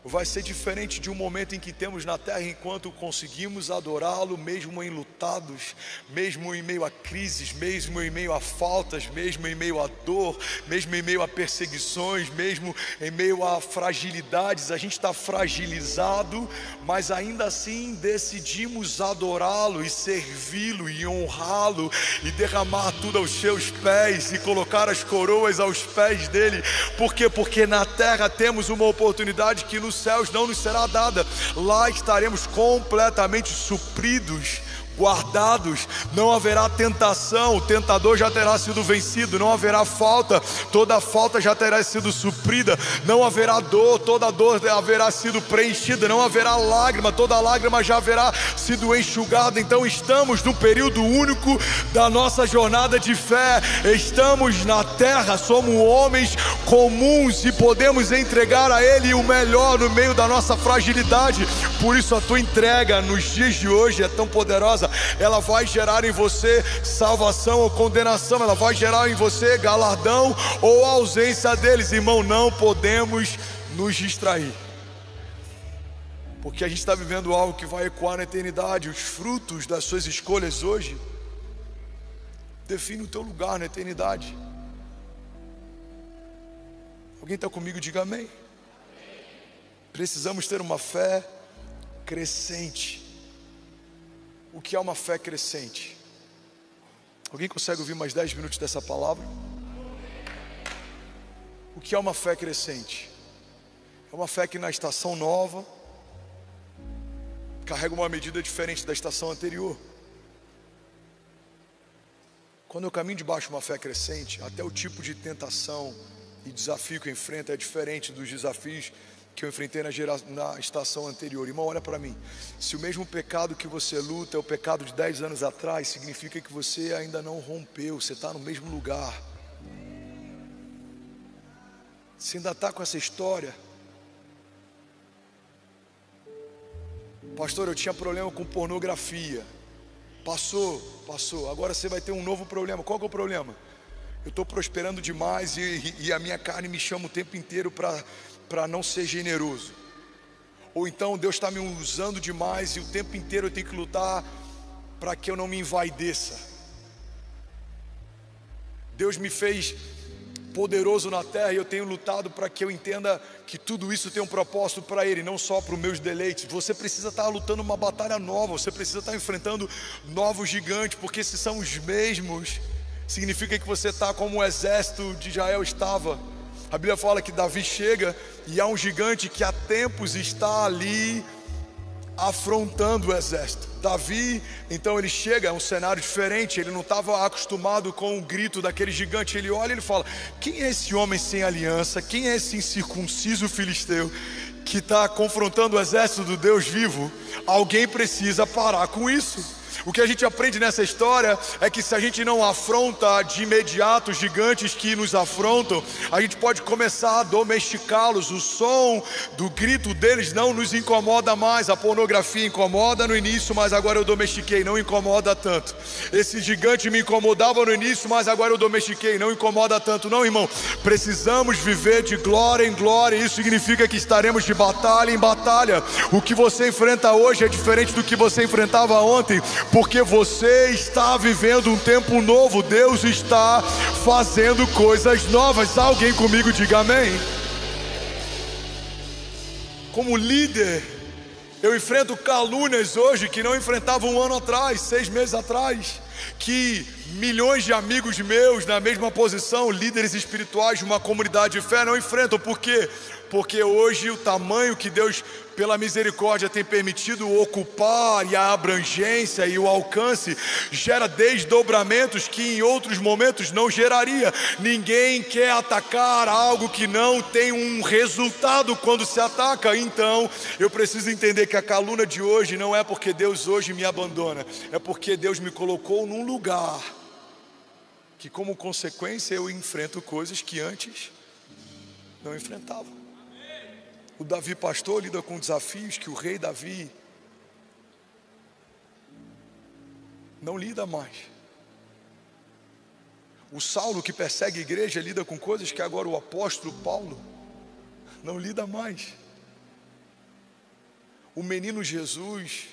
vai ser diferente de um momento em que temos na terra, enquanto conseguimos adorá-lo, mesmo enlutados, mesmo em meio a crises, mesmo em meio a faltas, mesmo em meio a dor, mesmo em meio a perseguições, mesmo em meio a fragilidades. A gente está fragilizado, mas ainda assim decidimos adorá-lo e servi-lo e honrá-lo e derramar tudo aos seus pés e colocar as coroas aos pés dele. Por quê? Porque na terra temos uma oportunidade que nos céus não nos será dada. Lá estaremos completamente supridos, guardados, não haverá tentação, o tentador já terá sido vencido, não haverá falta, toda falta já terá sido suprida, não haverá dor, toda dor haverá sido preenchida, não haverá lágrima, toda lágrima já haverá sido enxugada. Então estamos no período único da nossa jornada de fé, estamos na terra, somos homens comuns e podemos entregar a Ele o melhor no meio da nossa fragilidade. Por isso a tua entrega nos dias de hoje é tão poderosa. Ela vai gerar em você salvação ou condenação, ela vai gerar em você galardão ou ausência deles. Irmão, não podemos nos distrair, porque a gente está vivendo algo que vai ecoar na eternidade. Os frutos das suas escolhas hoje definem o teu lugar na eternidade. Alguém está comigo? Diga amém. Precisamos ter uma fé crescente. O que é uma fé crescente? Alguém consegue ouvir mais 10 minutos dessa palavra? O que é uma fé crescente? É uma fé que na estação nova carrega uma medida diferente da estação anterior. Quando eu caminho debaixo de uma fé crescente, até o tipo de tentação e desafio que eu enfrento é diferente dos desafios que eu enfrentei na estação anterior. Irmão, olha para mim. Se o mesmo pecado que você luta é o pecado de 10 anos atrás, significa que você ainda não rompeu, você está no mesmo lugar. Você ainda está com essa história. Pastor, eu tinha problema com pornografia. Passou. Agora você vai ter um novo problema. Qual que é o problema? Eu estou prosperando demais e a minha carne me chama o tempo inteiro para não ser generoso. Ou então Deus está me usando demais e o tempo inteiro eu tenho que lutar para que eu não me envaideça. Deus me fez poderoso na terra e eu tenho lutado para que eu entenda que tudo isso tem um propósito para Ele, não só para os meus deleites. Você precisa estar lutando uma batalha nova, você precisa estar enfrentando novos gigantes, porque se são os mesmos, significa que você está como o exército de Israel estava. A Bíblia fala que Davi chega e há um gigante que há tempos está ali afrontando o exército. Davi, então ele chega, é um cenário diferente, ele não estava acostumado com o grito daquele gigante. Ele olha e ele fala: quem é esse homem sem aliança? Quem é esse incircunciso filisteu que está confrontando o exército do Deus vivo? Alguém precisa parar com isso. O que a gente aprende nessa história é que se a gente não afronta de imediato os gigantes que nos afrontam, a gente pode começar a domesticá-los. O som do grito deles não nos incomoda mais. A pornografia incomoda no início, mas agora eu domestiquei, não incomoda tanto. Esse gigante me incomodava no início, mas agora eu domestiquei, não incomoda tanto. Não, irmão, precisamos viver de glória em glória. Isso significa que estaremos de batalha em batalha. O que você enfrenta hoje é diferente do que você enfrentava ontem, porque você está vivendo um tempo novo. Deus está fazendo coisas novas. Alguém comigo diga amém. Como líder, eu enfrento calúnias hoje que não enfrentava um ano atrás, 6 meses atrás, que milhões de amigos meus na mesma posição, líderes espirituais de uma comunidade de fé, não enfrentam. Por quê? Porque hoje o tamanho que Deus, pela misericórdia, tem permitido ocupar, e a abrangência e o alcance, gera desdobramentos que em outros momentos não geraria. Ninguém quer atacar algo que não tem um resultado quando se ataca. Então eu preciso entender que a calúnia de hoje não é porque Deus hoje me abandona, é porque Deus me colocou num lugar que, como consequência, eu enfrento coisas que antes não enfrentava. O Davi pastor lida com desafios que o rei Davi não lida mais. O Saulo, que persegue a igreja, lida com coisas que agora o apóstolo Paulo não lida mais. O menino Jesus,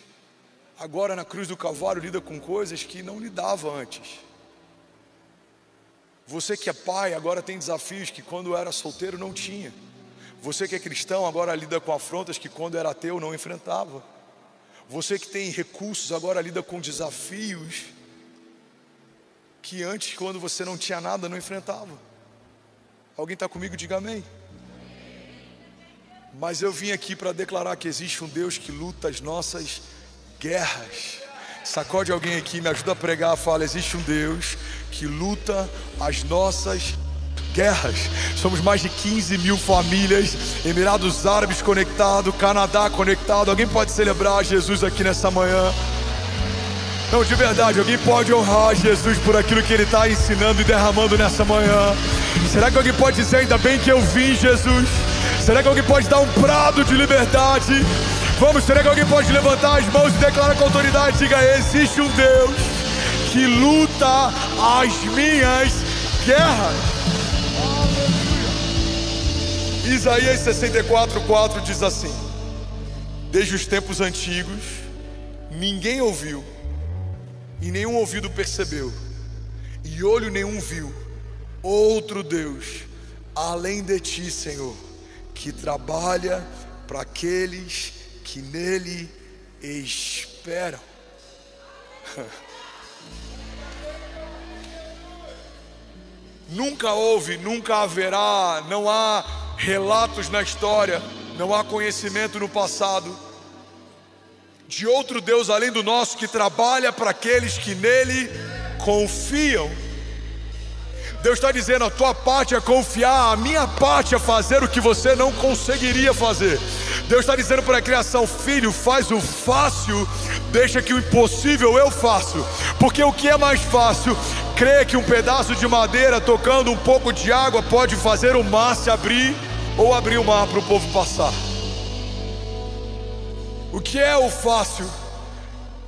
agora na cruz do Calvário, lida com coisas que não lidava antes. Você que é pai agora tem desafios que quando era solteiro não tinha. Você que é cristão agora lida com afrontas que quando era ateu não enfrentava. Você que tem recursos agora lida com desafios que antes, quando você não tinha nada, não enfrentava. Alguém está comigo? Diga amém. Mas eu vim aqui para declarar que existe um Deus que luta as nossas guerras. Sacode alguém aqui, me ajuda a pregar. Fala: existe um Deus que luta as nossas guerras. Somos mais de 15 mil famílias, Emirados Árabes conectado, Canadá conectado. Alguém pode celebrar Jesus aqui nessa manhã? Não, de verdade, alguém pode honrar Jesus por aquilo que Ele está ensinando e derramando nessa manhã? Será que alguém pode dizer: ainda bem que eu vim, Jesus? Será que alguém pode dar um brado de liberdade? Vamos, será que alguém pode levantar as mãos e declarar com autoridade? Diga: existe um Deus que luta as minhas guerras. Isaías 64:4 diz assim: desde os tempos antigos ninguém ouviu, e nenhum ouvido percebeu, e olho nenhum viu outro Deus além de ti, Senhor, que trabalha para aqueles que nele esperam. Nunca houve, nunca haverá, não há relatos na história, não há conhecimento no passado de outro Deus além do nosso que trabalha para aqueles que nele confiam. Deus está dizendo: a tua parte é confiar, a minha parte é fazer o que você não conseguiria fazer. Deus está dizendo para a criação: filho, faz o fácil, deixa que o impossível eu faço. Porque o que é mais fácil? Crer que um pedaço de madeira tocando um pouco de água pode fazer o mar se abrir, ou abrir o mar para o povo passar. O que é o fácil?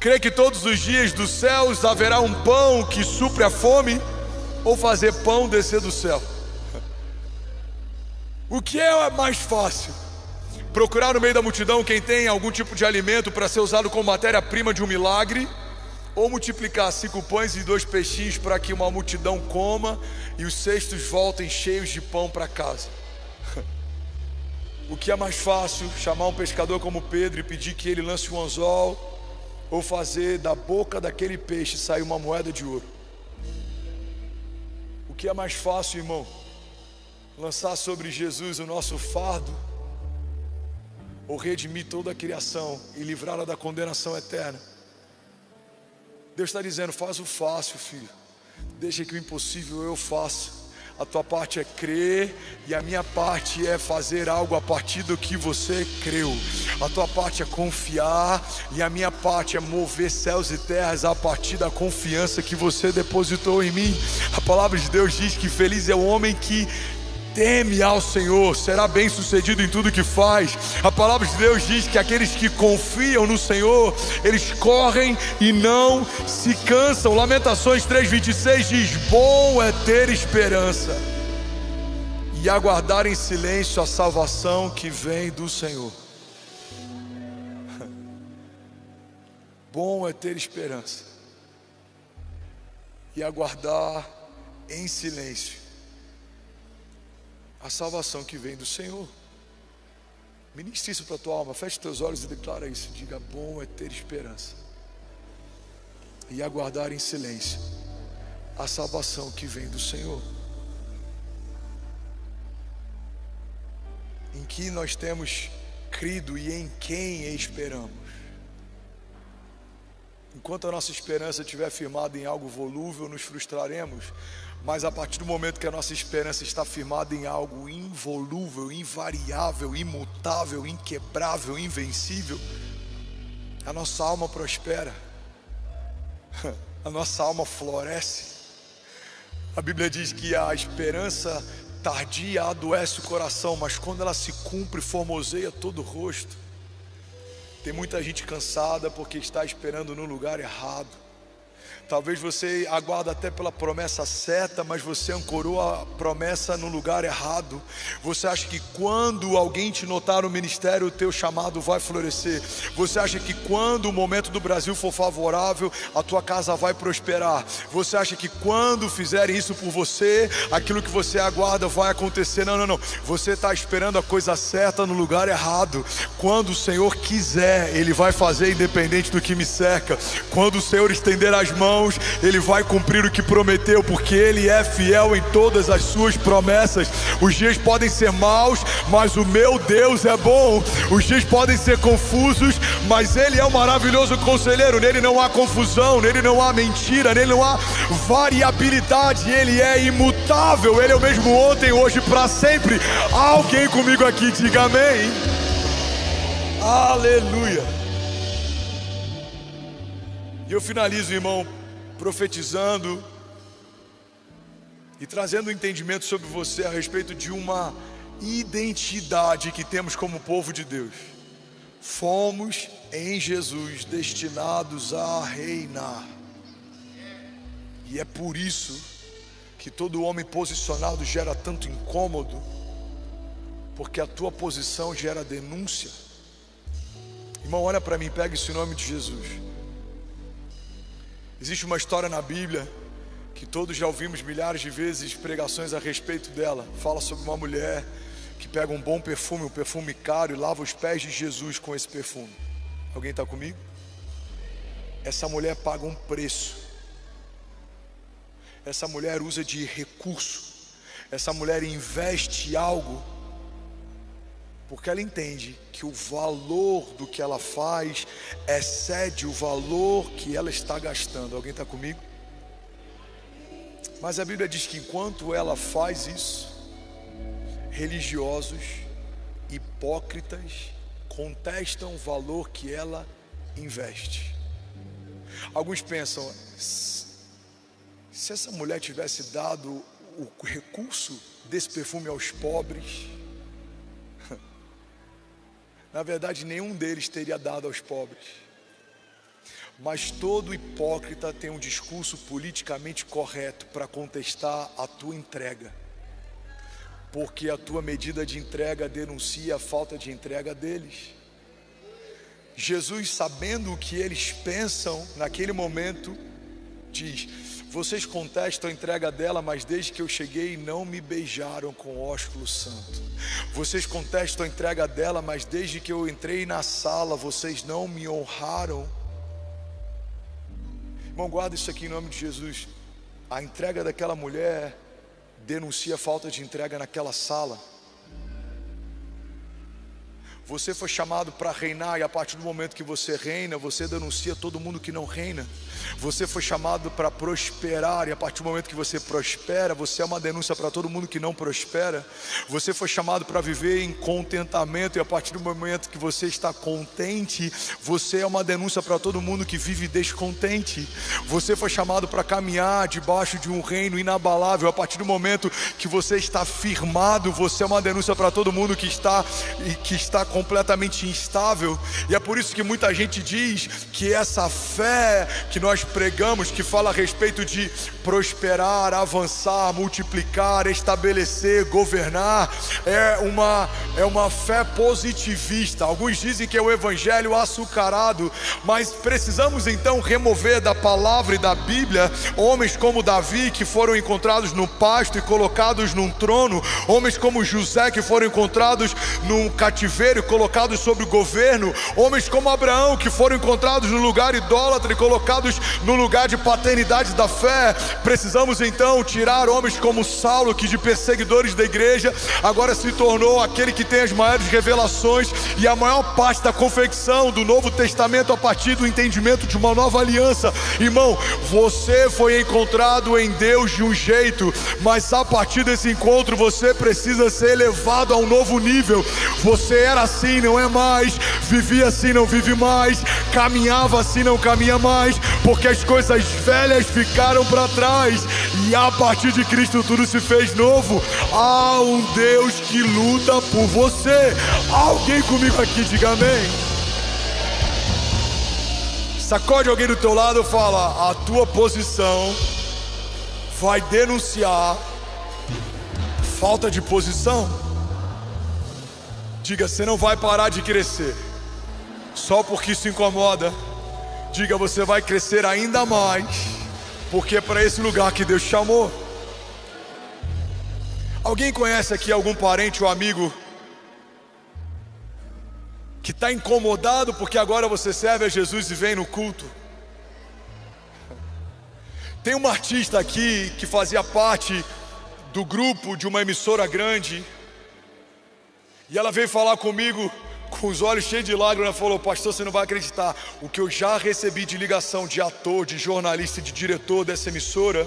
Crer que todos os dias dos céus haverá um pão que supre a fome, ou fazer pão descer do céu? O que é mais fácil? Procurar no meio da multidão quem tem algum tipo de alimento para ser usado como matéria-prima de um milagre, ou multiplicar 5 pães e 2 peixinhos para que uma multidão coma e os cestos voltem cheios de pão para casa? O que é mais fácil? Chamar um pescador como Pedro e pedir que ele lance um anzol, ou fazer da boca daquele peixe sair uma moeda de ouro? O que é mais fácil, irmão? Lançar sobre Jesus o nosso fardo, ou redimir toda a criação e livrá-la da condenação eterna. Deus está dizendo: faz o fácil, filho. Deixa que o impossível eu faça. A tua parte é crer e a minha parte é fazer algo a partir do que você creu. A tua parte é confiar e a minha parte é mover céus e terras a partir da confiança que você depositou em mim. A palavra de Deus diz que feliz é o homem que teme ao Senhor, será bem sucedido em tudo que faz. A palavra de Deus diz que aqueles que confiam no Senhor, eles correm e não se cansam. Lamentações 3:26 diz: bom é ter esperança e aguardar em silêncio a salvação que vem do Senhor. Bom é ter esperança e aguardar em silêncio a salvação que vem do Senhor. Ministre isso para a tua alma. Feche teus olhos e declara isso. Diga: bom é ter esperança e aguardar em silêncio a salvação que vem do Senhor. Em que nós temos crido e em quem esperamos. Enquanto a nossa esperança estiver firmada em algo volúvel, nos frustraremos. Mas a partir do momento que a nossa esperança está firmada em algo involúvel, invariável, imutável, inquebrável, invencível, a nossa alma prospera, a nossa alma floresce. A Bíblia diz que a esperança tardia adoece o coração, mas quando ela se cumpre, formoseia todo o rosto. Tem muita gente cansada porque está esperando no lugar errado. Talvez você aguarde até pela promessa certa, mas você ancorou a promessa no lugar errado. Você acha que quando alguém te notar no ministério, o teu chamado vai florescer. Você acha que quando o momento do Brasil for favorável, a tua casa vai prosperar. Você acha que quando fizerem isso por você, aquilo que você aguarda vai acontecer. Não, não, não. Você está esperando a coisa certa no lugar errado. Quando o Senhor quiser, Ele vai fazer independente do que me cerca. Quando o Senhor estender as mãos, Ele vai cumprir o que prometeu, porque Ele é fiel em todas as suas promessas. Os dias podem ser maus, mas o meu Deus é bom. Os dias podem ser confusos, mas Ele é um maravilhoso conselheiro. Nele não há confusão, nele não há mentira, nele não há variabilidade. Ele é imutável, Ele é o mesmo ontem, hoje, para sempre. Há alguém comigo aqui? Diga amém. Aleluia. E eu finalizo, irmão, profetizando e trazendo um entendimento sobre você a respeito de uma identidade que temos como povo de Deus. Fomos em Jesus destinados a reinar. E é por isso que todo homem posicionado gera tanto incômodo, porque a tua posição gera denúncia. Irmão, olha para mim, pega isso em nome de Jesus. Existe uma história na Bíblia que todos já ouvimos milhares de vezes pregações a respeito dela. Fala sobre uma mulher que pega um bom perfume, um perfume caro, e lava os pés de Jesus com esse perfume. Alguém está comigo? Essa mulher paga um preço. Essa mulher usa de recurso. Essa mulher investe algo, porque ela entende que o valor do que ela faz excede o valor que ela está gastando. Alguém está comigo? Mas a Bíblia diz que enquanto ela faz isso, religiosos, hipócritas, contestam o valor que ela investe. Alguns pensam: se essa mulher tivesse dado o recurso desse perfume aos pobres, na verdade nenhum deles teria dado aos pobres. Mas todo hipócrita tem um discurso politicamente correto para contestar a tua entrega, porque a tua medida de entrega denuncia a falta de entrega deles. Jesus, sabendo o que eles pensam naquele momento, diz: vocês contestam a entrega dela, mas desde que eu cheguei não me beijaram com ósculo santo. Vocês contestam a entrega dela, mas desde que eu entrei na sala vocês não me honraram. Irmão, guarda isso aqui em nome de Jesus. A entrega daquela mulher denuncia a falta de entrega naquela sala. Você foi chamado para reinar, e a partir do momento que você reina, você denuncia todo mundo que não reina. Você foi chamado para prosperar, e a partir do momento que você prospera, você é uma denúncia para todo mundo que não prospera. Você foi chamado para viver em contentamento, e a partir do momento que você está contente, você é uma denúncia para todo mundo que vive descontente. Você foi chamado para caminhar debaixo de um reino inabalável. A partir do momento que você está firmado, você é uma denúncia para todo mundo que está completamente instável. E é por isso que muita gente diz que essa fé que nós pregamos, que fala a respeito de prosperar, avançar, multiplicar, estabelecer, governar, é uma fé positivista. Alguns dizem que é o evangelho açucarado, mas precisamos então remover da palavra e da Bíblia homens como Davi, que foram encontrados no pasto e colocados num trono, homens como José, que foram encontrados num cativeiro e colocados sobre o governo, homens como Abraão, que foram encontrados no lugar idólatra e colocados no lugar de paternidade da fé. Precisamos então tirar homens como Saulo, que de perseguidores da igreja agora se tornou aquele que tem as maiores revelações e a maior parte da confecção do Novo Testamento a partir do entendimento de uma nova aliança. Irmão, você foi encontrado em Deus de um jeito, mas a partir desse encontro você precisa ser elevado a um novo nível. Você era assim, não é mais. Vivia assim, não vive mais. Caminhava assim, não caminha mais, porque as coisas velhas ficaram para trás e a partir de Cristo tudo se fez novo. Há um Deus que luta por você. Alguém comigo aqui, diga amém. Sacode alguém do teu lado e fala: a tua posição vai denunciar falta de posição. Diga: você não vai parar de crescer só porque isso incomoda. Diga: você vai crescer ainda mais, porque é para esse lugar que Deus chamou. Alguém conhece aqui algum parente ou amigo que está incomodado porque agora você serve a Jesus e vem no culto? Tem uma artista aqui que fazia parte do grupo de uma emissora grande, e ela veio falar comigo com os olhos cheios de lágrimas. Ela falou: pastor, você não vai acreditar o que eu já recebi de ligação de ator, de jornalista e de diretor dessa emissora.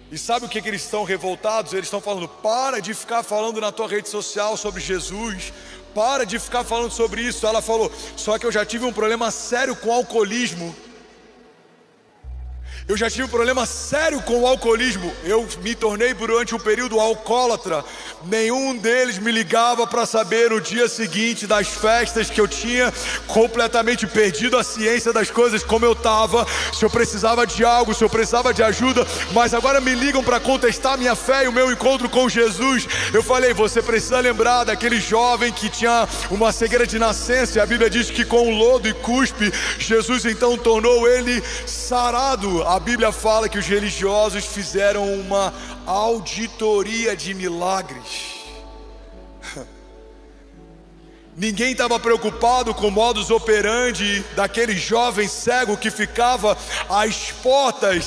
E sabe o que eles estão revoltados? Eles estão falando: para de ficar falando na tua rede social sobre Jesus, para de ficar falando sobre isso. Ela falou: só que eu já tive um problema sério com o alcoolismo. Eu já tive um problema sério com o alcoolismo. Eu me tornei durante um período alcoólatra. Nenhum deles me ligava para saber no dia seguinte das festas que eu tinha completamente perdido a ciência das coisas, como eu estava, se eu precisava de algo, se eu precisava de ajuda. Mas agora me ligam para contestar minha fé e o meu encontro com Jesus. Eu falei: você precisa lembrar daquele jovem que tinha uma cegueira de nascença, e a Bíblia diz que com lodo e cuspe Jesus então tornou ele sarado. A Bíblia fala que os religiosos fizeram uma auditoria de milagres. Ninguém estava preocupado com o modus operandi daquele jovem cego que ficava às portas.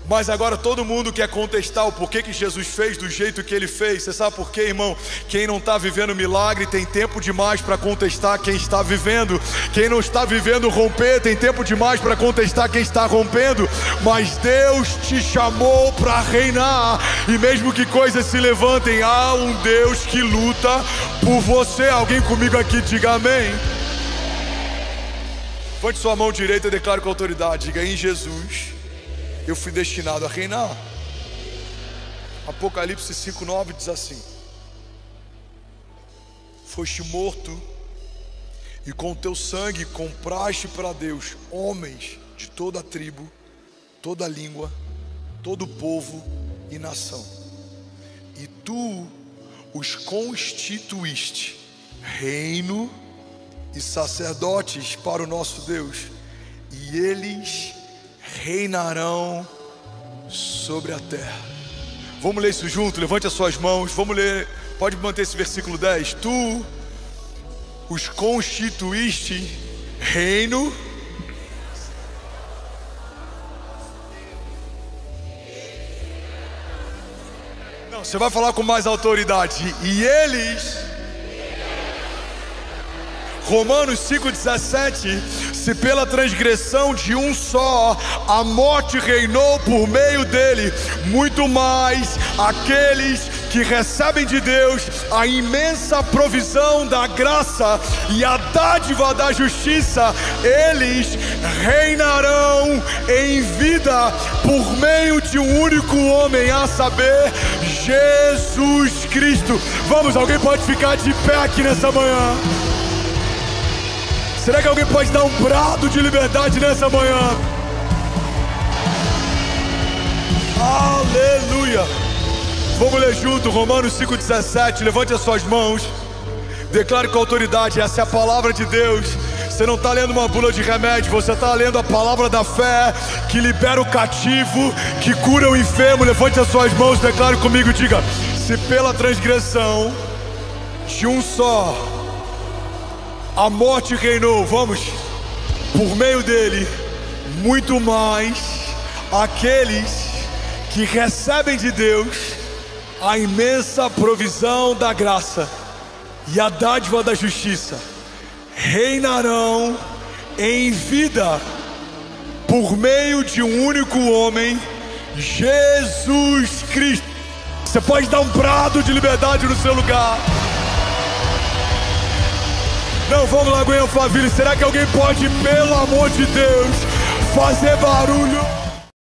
Mas agora todo mundo quer contestar o porquê que Jesus fez do jeito que Ele fez. Você sabe por quê, irmão? Quem não está vivendo milagre tem tempo demais para contestar quem está vivendo. Quem não está vivendo romper tem tempo demais para contestar quem está rompendo. Mas Deus te chamou para reinar, e mesmo que coisas se levantem, há um Deus que luta por você. Alguém comigo aqui, diga amém. Levante sua mão direita e declare com autoridade. Diga: em Jesus eu fui destinado a reinar. Apocalipse 5:9 diz assim: foste morto, e com teu sangue compraste para Deus homens de toda tribo, toda língua, todo povo e nação. E tu os constituíste reino e sacerdotes para o nosso Deus, e eles reinarão sobre a terra. Vamos ler isso junto? Levante as suas mãos, vamos ler. Pode manter esse versículo 10. Tu os constituíste reino . Não, você vai falar com mais autoridade. E eles Romanos 5,17: se pela transgressão de um só a morte reinou por meio dele, muito mais aqueles que recebem de Deus a imensa provisão da graça e a dádiva da justiça, eles reinarão em vida por meio de um único homem, a saber, Jesus Cristo. Vamos, alguém pode ficar de pé aqui nessa manhã? Será que alguém pode dar um brado de liberdade nessa manhã? Aleluia! Vamos ler junto, Romanos 5,17. Levante as suas mãos. Declare com autoridade: essa é a palavra de Deus. Você não está lendo uma bula de remédio, você está lendo a palavra da fé, que libera o cativo, que cura o enfermo. Levante as suas mãos, declare comigo, diga: se pela transgressão de um só a morte reinou, vamos, por meio dele, muito mais aqueles que recebem de Deus a imensa provisão da graça e a dádiva da justiça, reinarão em vida por meio de um único homem, Jesus Cristo. Você pode dar um brado de liberdade no seu lugar. Não, vamos lá, Goiânia Faville. Será que alguém pode, pelo amor de Deus, fazer barulho?